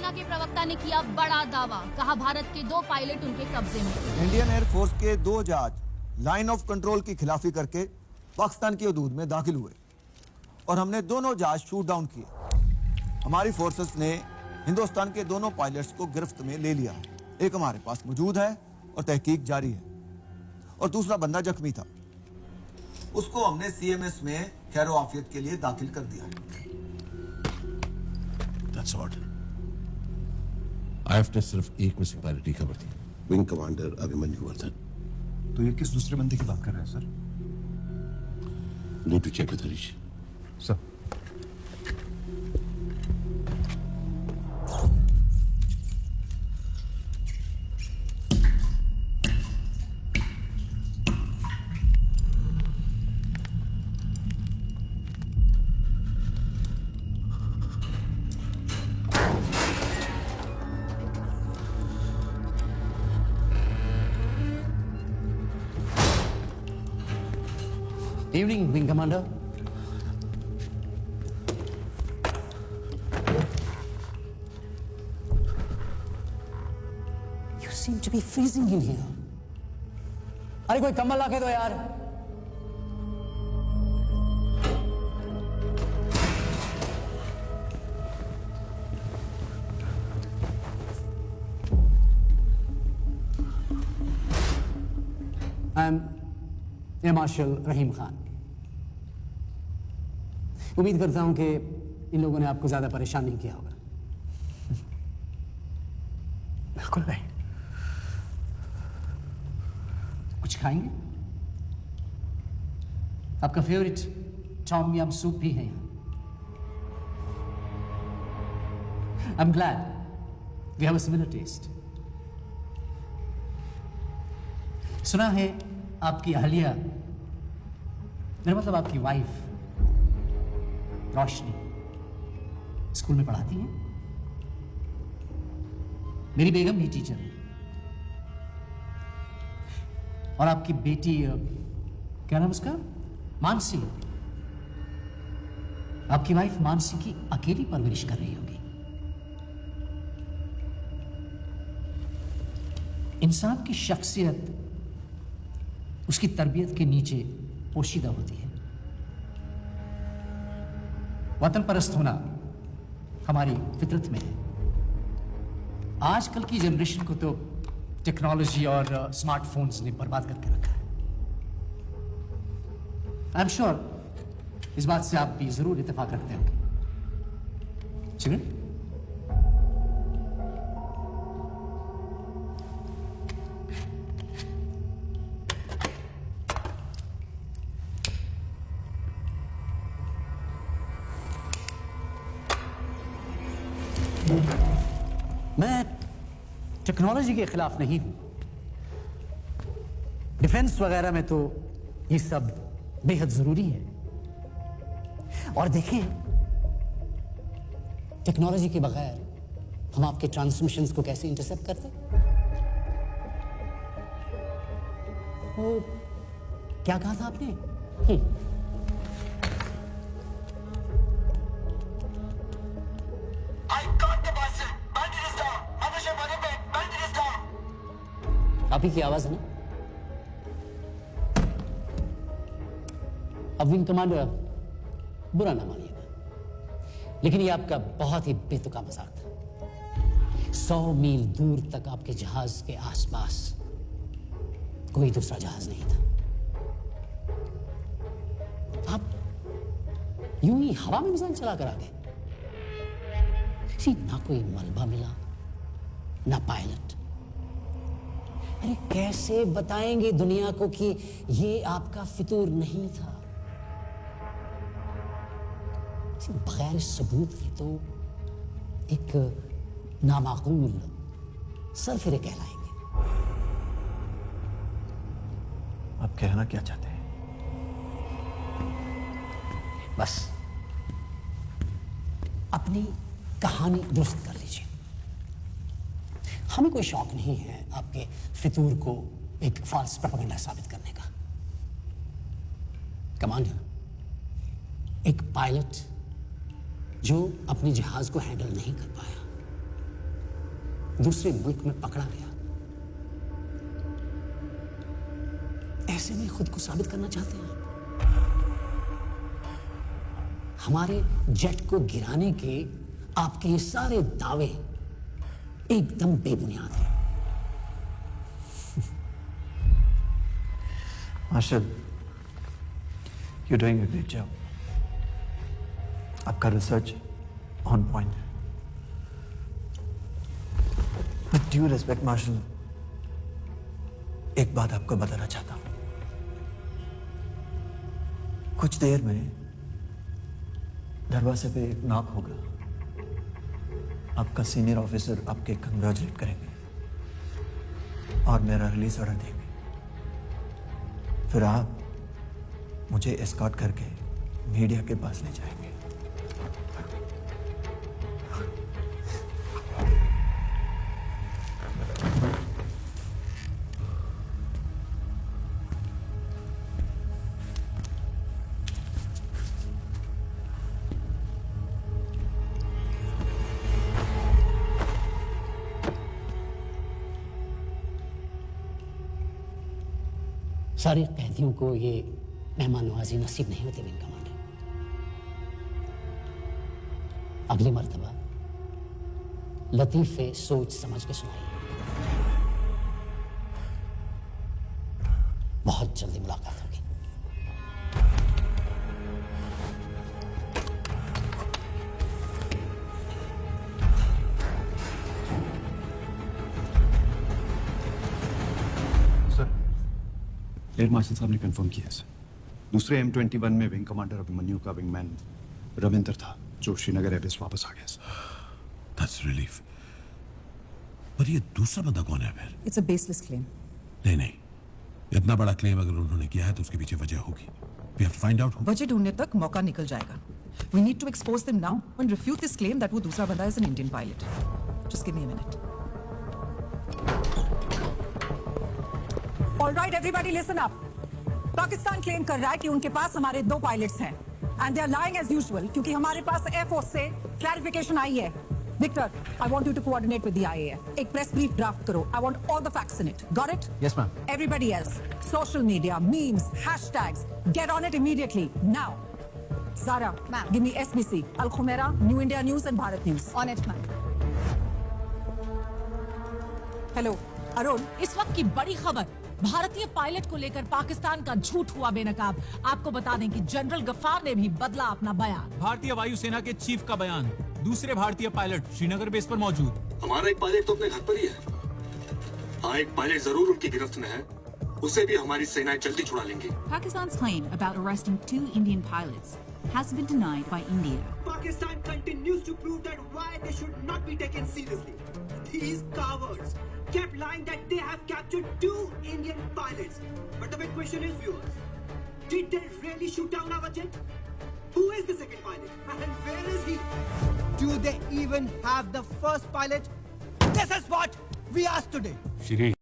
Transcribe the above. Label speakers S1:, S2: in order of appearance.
S1: सेना के प्रवक्ता ने किया बड़ा दावा, कहा भारत के 2 पायलट उनके कब्जे में।
S2: इंडियन एयरफोर्स के 2 जहाज लाइन ऑफ कंट्रोल की खिलाफी करके पाकिस्तान की हदूद में दाखिल हुए और हमने दोनों जहाज शूट डाउन किए। हमारी फोर्सेस ने हिंदुस्तान के दोनों पायलट्स को गिरफ्त में ले लिया है। एक हमारे पास मौजूद है और तहकीक जारी है और दूसरा बंदा जख्मी था, उसको हमने सीएमएस में खैर आफियत के लिए दाखिल कर दिया है।
S3: That's odd. IF ने सिर्फ एक मिसिंग पायलट ही खबर दी, विंग कमांडर अभिमन्यु वर्धन।
S4: तो ये किस दूसरे बंदे की बात कर रहे हैं sir?
S3: Need to check with Harish.
S4: Sir
S5: Evening, Wing Commander. You seem to be freezing in here. अरे कोई कंबल लाके दो यार। I'm Air Marshal रहीम खान। उम्मीद करता हूं कि इन लोगों ने आपको ज्यादा परेशान नहीं किया होगा।
S4: बिल्कुल नहीं।
S5: कुछ खाएंगे? आपका फेवरेट टॉम यम सूप भी है यहाँ। I'm glad we have a similar taste. सुना है आपकी अहलिया, मेरा मतलब आपकी वाइफ रोशनी स्कूल में पढ़ाती है। मेरी बेगम भी टीचर है और आपकी बेटी क्या नाम उसका? मानसी। आपकी वाइफ मानसी की अकेली परवरिश कर रही होगी। इंसान की शख्सियत उसकी तरबियत के नीचे पोशीदा होती है। वतन परस्त होना हमारी फितरत में है। आजकल की जनरेशन को तो टेक्नोलॉजी और स्मार्टफोन्स ने बर्बाद करके रखा है। आई एम श्योर इस बात से आप भी जरूर इत्तेफाक रखते होंगे। चिकन मैं टेक्नोलॉजी के खिलाफ नहीं हूं। डिफेंस वगैरह में तो ये सब बेहद जरूरी है। और देखिए, टेक्नोलॉजी के बगैर हम आपके ट्रांसमिशंस को कैसे इंटरसेप्ट करते? वो क्या कहा था आपने? आप ही की आवाज है ना? अब विंग कमांडर बुरा ना मानिएगा, लेकिन ये आपका बहुत ही बेतुका मजाक था। 100 मील दूर तक आपके जहाज के आसपास कोई दूसरा जहाज नहीं था। आप यूं ही हवा में मिसाइल चला कर आ गए। ना कोई मलबा मिला, ना पायलट। अरे कैसे बताएंगे दुनिया को कि ये आपका फितूर नहीं था? बगैर सबूत के तो एक नामाकूल सरफिरे कहलाएंगे।
S4: आप कहना क्या चाहते हैं?
S5: बस अपनी कहानी दुरुस्त कर लीजिए। हमें कोई शौक नहीं है आपके फितूर को एक फॉल्स प्रोपेगेंडा साबित करने का। कमांडर, एक पायलट जो अपने जहाज को हैंडल नहीं कर पाया, दूसरे मुल्क में पकड़ा गया। ऐसे में खुद को साबित करना चाहते हैं। हमारे जेट को गिराने के आपके ये सारे दावे एकदम बेबुनियाद हैं।
S4: Marshal, you're doing a great job. आपका रिसर्च ऑन पॉइंट है। With due respect, मार्शल, एक बात आपको बताना चाहता हूं। कुछ देर में दरवाजे पे एक नॉक होगा। आपका सीनियर ऑफिसर आपके कंग्रेचुलेट करेंगे और मेरा रिलीज ऑर्डर देंगे। फिर आप मुझे एस्कॉर्ट करके मीडिया के पास ले जाएंगे।
S5: सारे कैदियों को ये मेहमान नवाजी नसीब नहीं होती विंग कमांडर। अगली मर्तबा लतीफे सोच समझ के सुनाइए। बहुत जल्दी मुलाकात होगी।
S4: एयर मार्शल साहब ने कंफर्म किया है। दूसरे M21 में विंग कमांडर अभिमन्यु का विंगमैन रविंदर था, जो श्रीनगर एयरबेस वापस आ गया।
S3: That's relief. पर ये दूसरा बंदा कौन है फिर?
S6: It's a baseless claim.
S3: नहीं, इतना बड़ा क्लेम अगर उन्होंने किया है तो उसके पीछे वजह होगी। We have to find out who.
S6: वजह ढूंढने तक मौका निकल जाएगा. We need to expose them now and refute this claim that वो दूसरा बंदा is an Indian pilot. Just give me a minute. All right, everybody, listen up. Pakistan claim कर रहा है कि उनके पास हमारे 2 पायलट्स हैं and they are lying as usual क्योंकि हमारे पास एयरफोर्स से क्लैरिफिकेशन आई है। Victor, I want you to coordinate with the IAF. एक प्रेस ब्रीफ ड्राफ्ट करो। I want all the facts in it. Got it?
S4: Yes, ma'am.
S6: Everybody else, social media, memes, hashtags, get on it immediately now. Zara,
S1: Ma'am.
S6: give me SBC, Al Khumaira, New India News and Bharat News.
S1: On it ma'am.
S6: Hello, Arun.
S1: इस वक्त की बड़ी खबर, भारतीय pilot को लेकर पाकिस्तान का झूठ हुआ बेनकाब। आपको बता दें कि जनरल गफ्फार ने भी बदला अपना बयान।
S7: भारतीय वायुसेना के चीफ का बयान, दूसरे भारतीय पायलट श्रीनगर बेस पर मौजूद।
S8: हमारा एक पायलट तो अपने घर पर ही है। हाँ, एक पायलट जरूर उनकी गिरफ्त में है, उसे भी हमारी सेनाएं जल्दी छुड़ा लेंगी।
S9: Pakistan's claim about arresting 2 Indian pilots has been denied by India.
S10: Pakistan continues to prove that why they should not be taken seriously. These cowards kept lying that they have captured 2 Indian pilots. But the big question is, viewers, did they really shoot down our jet? Who is the second pilot? And where is he? Do they even have the first pilot? This is what we asked today.
S7: Shri